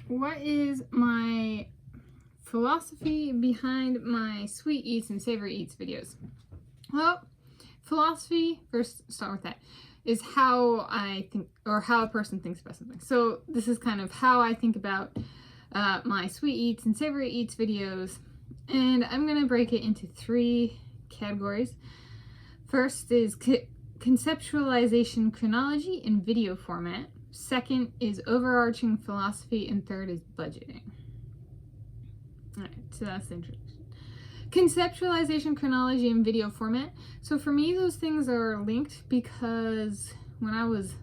what is my philosophy behind my sweet eats and savory eats videos? Well, philosophy, first start with that, is how I think, or how a person thinks about something. So this is kind of how I think about my sweet eats and savory eats videos, and I'm going to break it into 3 categories. First is conceptualization, chronology, and video format. Second is overarching philosophy, and third is budgeting. Alright, so that's the introduction. Conceptualization, chronology, and video format. So for me, those things are linked because when I was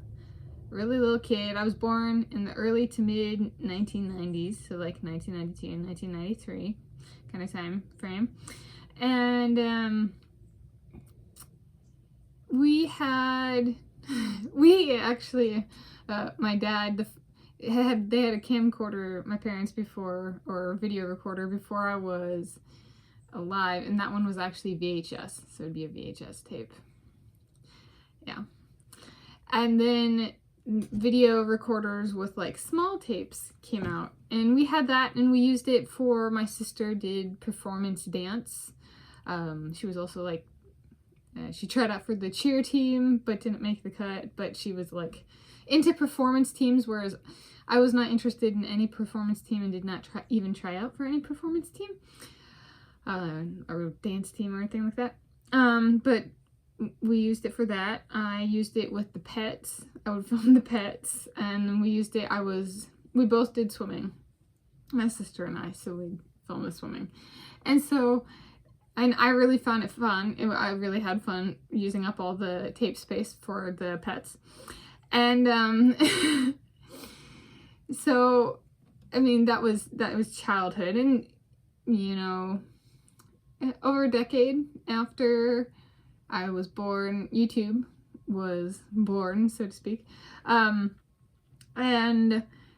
a really little kid, I was born in the early to mid 1990s, so like 1992 and 1993 kind of time frame. And we actually, my dad, they had a camcorder, my parents, before, or video recorder before I was alive, and that one was actually VHS, so it'd be a VHS tape. Yeah. And then video recorders with like small tapes came out, and we had that, and we used it for, my sister did performance dance. She was also like, she tried out for the cheer team but didn't make the cut, but she was like into performance teams, whereas I was not interested in any performance team and did not even try out for any performance team or dance team or anything like that. But we used it for that. I used it with the pets. I would film the pets, and we used it, we both did swimming, my sister and I, so we'd film the swimming. And I really found it fun. I really had fun using up all the tape space for the pets. And so, I mean, that was childhood. And, you know, over a decade after I was born, YouTube was born, so to speak. And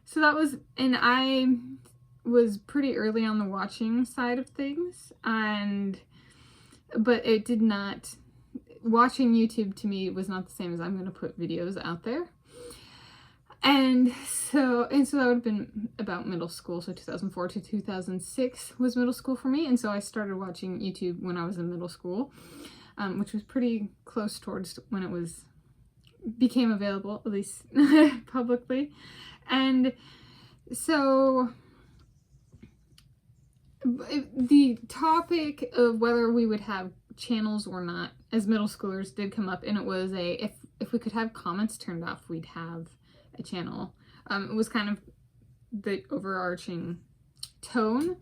so that was, and I was pretty early on the watching side of things, but it did not, watching YouTube to me was not the same as I'm going to put videos out there. And so that would have been about middle school, so 2004 to 2006 was middle school for me, and so I started watching YouTube when I was in middle school, which was pretty close towards when it became available, at least publicly. And so the topic of whether we would have channels or not as middle schoolers did come up, and it was if we could have comments turned off, we'd have a channel. It was kind of the overarching tone.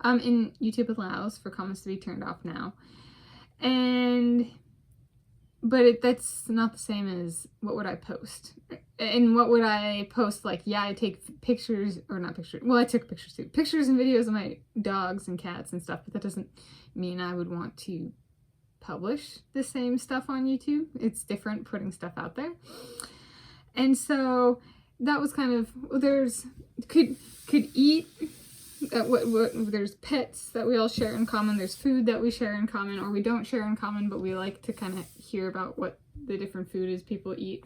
And YouTube allows for comments to be turned off now, but that's not the same as what would I post. And what would I post? Like, yeah, I take pictures, or not pictures, well, I took pictures too. Pictures and videos of my dogs and cats and stuff, but that doesn't mean I would want to publish the same stuff on YouTube. It's different putting stuff out there. And so that was kind of, could eat, there's pets that we all share in common, there's food that we share in common, or we don't share in common, but we like to kind of hear about what the different food is people eat.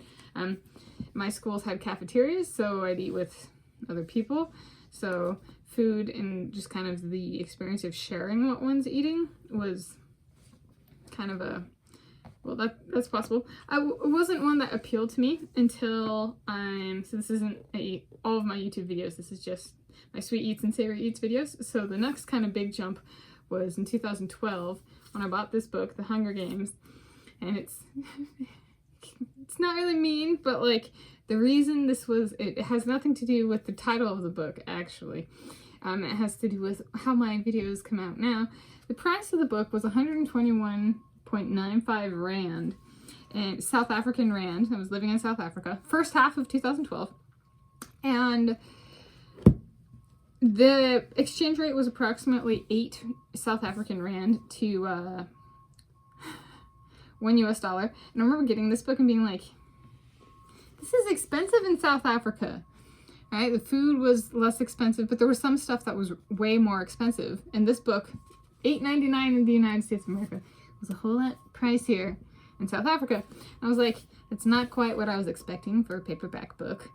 My schools had cafeterias, so I'd eat with other people. So food and just kind of the experience of sharing what one's eating was kind of that's possible. It wasn't one that appealed to me until so this isn't all of my YouTube videos, this is just my sweet eats and savory eats videos. So the next kind of big jump was in 2012 when I bought this book, The Hunger Games, and it's not really mean, but like the reason it has nothing to do with the title of the book, actually. It has to do with how my videos come out now. The price of the book was 121.95 Rand, and South African Rand. I was living in South Africa, first half of 2012, and the exchange rate was approximately 8 South African Rand to $1 US. And I remember getting this book and being like, this is expensive in South Africa, right? The food was less expensive, but there was some stuff that was way more expensive. And this book, $8.99 in the United States of America, was a whole lot pricier in South Africa. I was like, it's not quite what I was expecting for a paperback book.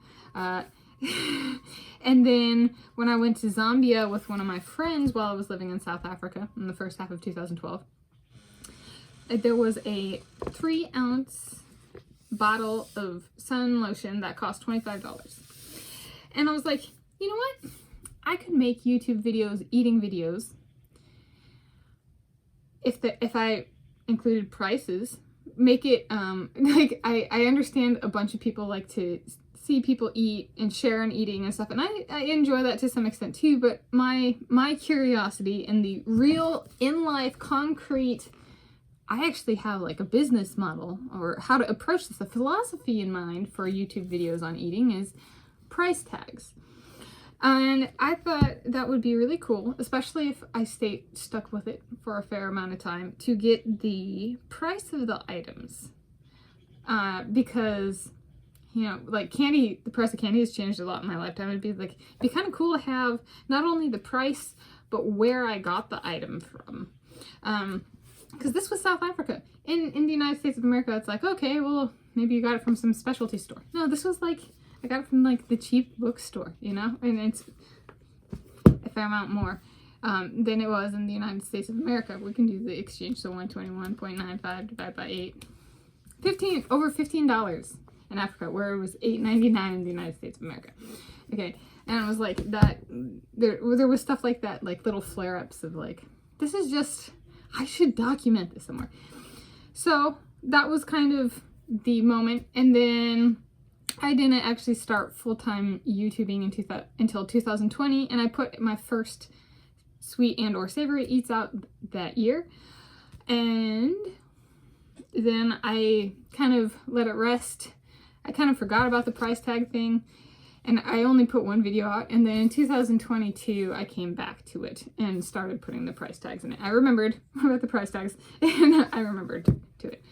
And then when I went to Zambia with one of my friends while I was living in South Africa in the first half of 2012, there was a 3-ounce bottle of sun lotion that cost $25. And I was like, you know what? I could make YouTube videos, eating videos, if I included prices. Make it, like, I understand a bunch of people like to see people eat and share in eating and stuff, and I enjoy that to some extent too, but my curiosity and the real in-life concrete, I actually have like a business model or how to approach this, a philosophy in mind for YouTube videos on eating is price tags. And I thought that would be really cool, especially if I stay stuck with it for a fair amount of time, to get the price of the items. Because, you know, like candy, the price of candy has changed a lot in my lifetime. It'd be kind of cool to have not only the price, but where I got the item from. Because this was South Africa. In the United States of America, it's like, okay, well, maybe you got it from some specialty store. No, this was like, I got it from like the cheap bookstore, you know, and it's a fair amount more than it was in the United States of America. We can do the exchange, so 121.95 divided by 8. Over $15 in Africa, where it was $8.99 in the United States of America. Okay, and it was like that, there was stuff like that, like little flare-ups of like, this is just, I should document this somewhere. So that was kind of the moment, and then I didn't actually start full-time YouTubing until 2020, and I put my first sweet and or savory eats out that year, and then I kind of let it rest. I kind of forgot about the price tag thing, and I only put one video out, and then in 2022 I came back to it and started putting the price tags in it. I remembered about the price tags, and I remembered to it.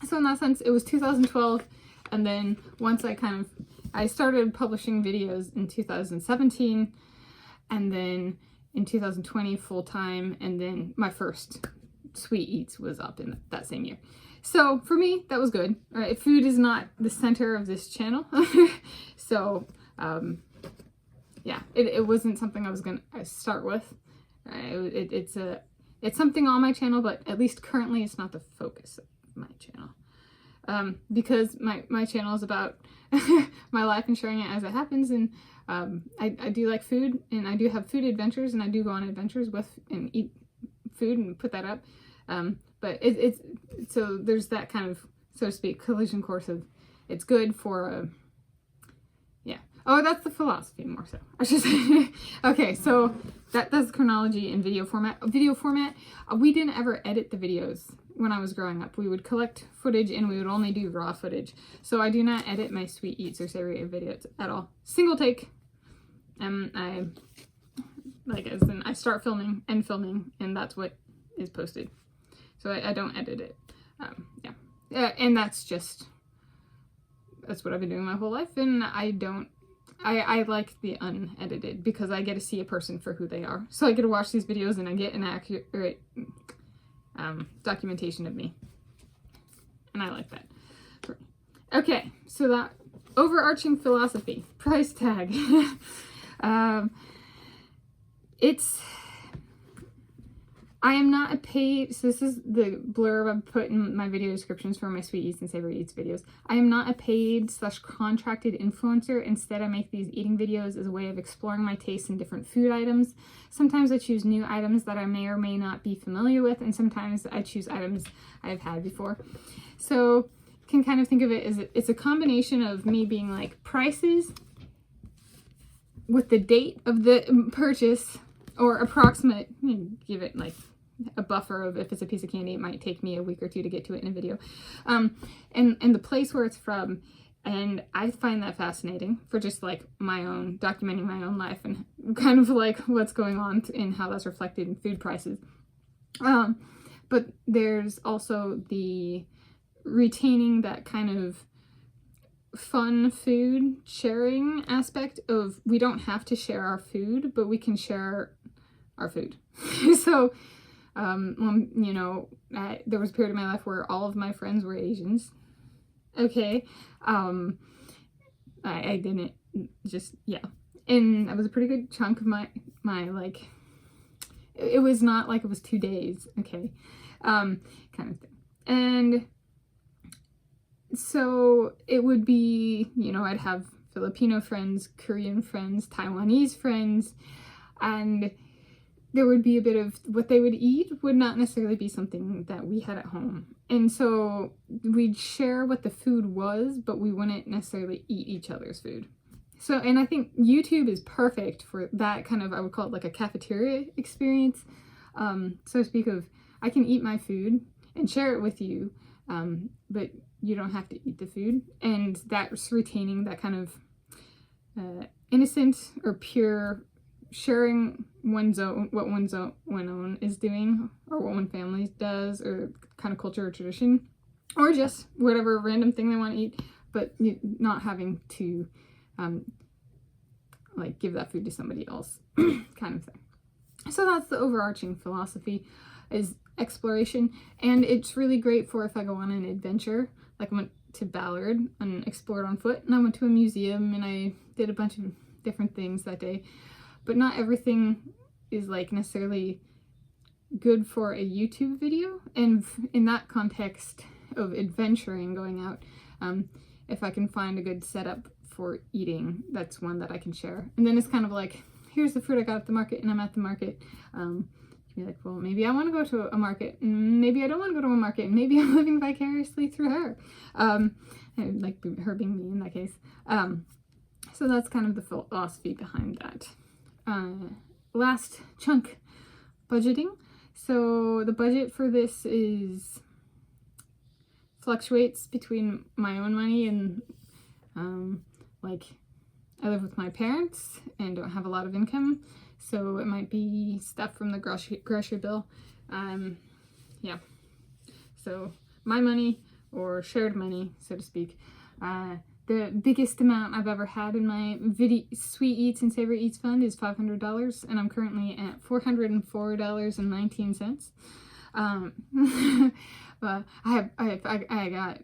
So in that sense, it was 2012. And then once I started publishing videos in 2017, and then in 2020 full time, and then my first Sweet Eats was up in that same year. So for me, that was good. All right, food is not the center of this channel. So yeah, it wasn't something I was gonna start with. It's something on my channel, but at least currently it's not the focus of my channel. Because my channel is about my life and sharing it as it happens, and I do like food, and I do have food adventures, and I do go on adventures with and eat food and put that up. But it's so there's that kind of, so to speak, collision course of it's good for yeah. Oh, that's the philosophy more so, I should say. Okay, so that's chronology in video format. We didn't ever edit the videos. When I was growing up, we would collect footage and we would only do raw footage. So I do not edit my Sweet Eats or Savory videos at all. Single take. I start filming, end filming, and that's what is posted. So I don't edit it. Yeah, and that's what I've been doing my whole life, and I like the unedited because I get to see a person for who they are. So I get to watch these videos and I get an accurate documentation of me, and I like that. Okay, so that overarching philosophy, price tag. I am not a paid, so this is the blurb I put in my video descriptions for my Sweet Eats and Savory Eats videos. I am not a paid / contracted influencer. Instead, I make these eating videos as a way of exploring my tastes in different food items. Sometimes I choose new items that I may or may not be familiar with, and sometimes I choose items I've had before. So you can kind of think of it as it's a combination of me being like prices with the date of the purchase, or approximate, give it like a buffer of, if it's a piece of candy, it might take me a week or two to get to it in a video. And the place where it's from. And I find that fascinating for just like my own, documenting my own life and kind of like what's going on and how that's reflected in food prices. But there's also the retaining that kind of fun food sharing aspect of, we don't have to share our food, but we can share our food. So you know, there was a period of my life where all of my friends were Asians. Okay, I didn't just, yeah, And that was a pretty good chunk of my like, it was not like it was 2 days, okay, kind of thing. And so it would be, you know, I'd have Filipino friends, Korean friends, Taiwanese friends, and there would be a bit of what they would eat would not necessarily be something that we had at home. And so we'd share what the food was, but we wouldn't necessarily eat each other's food. So, and I think YouTube is perfect for that kind of, I would call it like a cafeteria experience. So to speak of, I can eat my food and share it with you, but you don't have to eat the food. And that's retaining that kind of innocent or pure sharing what one's own is doing, or what one family does, or kind of culture or tradition, or just whatever random thing they want to eat, but not having to like give that food to somebody else, kind of thing. So that's the overarching philosophy, is exploration. And it's really great for if I go on an adventure, like I went to Ballard and explored on foot, and I went to a museum and I did a bunch of different things that day. But not everything is like necessarily good for a YouTube video. And in that context of adventuring, going out, if I can find a good setup for eating, that's one that I can share. And then it's kind of like, here's the fruit I got at the market, and I'm at the market. You're like, well, maybe I want to go to a market, and maybe I don't want to go to a market, and maybe I'm living vicariously through her. And like her being me in that case. So that's kind of the philosophy behind that. Last chunk, budgeting. So the budget for this fluctuates between my own money and like I live with my parents and don't have a lot of income, so it might be stuff from the grocery bill. Yeah, so my money, or shared money, so to speak. The biggest amount I've ever had in my Sweet Eats and Savory Eats fund is $500, and I'm currently at $404.19. But I got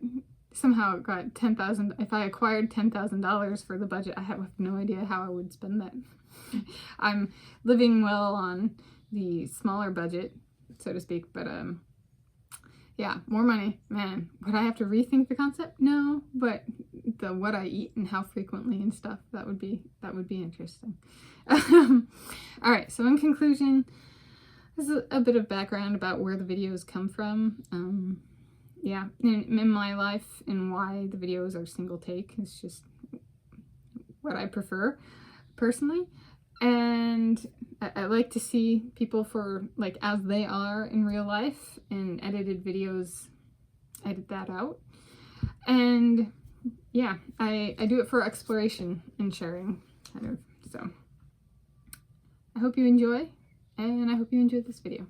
somehow got $10,000. If I acquired $10,000 for the budget, I have no idea how I would spend that. I'm living well on the smaller budget, so to speak, but yeah, more money, man. Would I have to rethink the concept? No, but the what I eat and how frequently and stuff, that would be interesting. All right, so in conclusion, this is a bit of background about where the videos come from. Yeah, in my life, and why the videos are single take. It's just what I prefer personally. And I like to see people for like as they are in real life, and edited videos edit that out. And yeah, I do it for exploration and sharing, kind of. So I hope you enjoy, and I hope you enjoyed this video.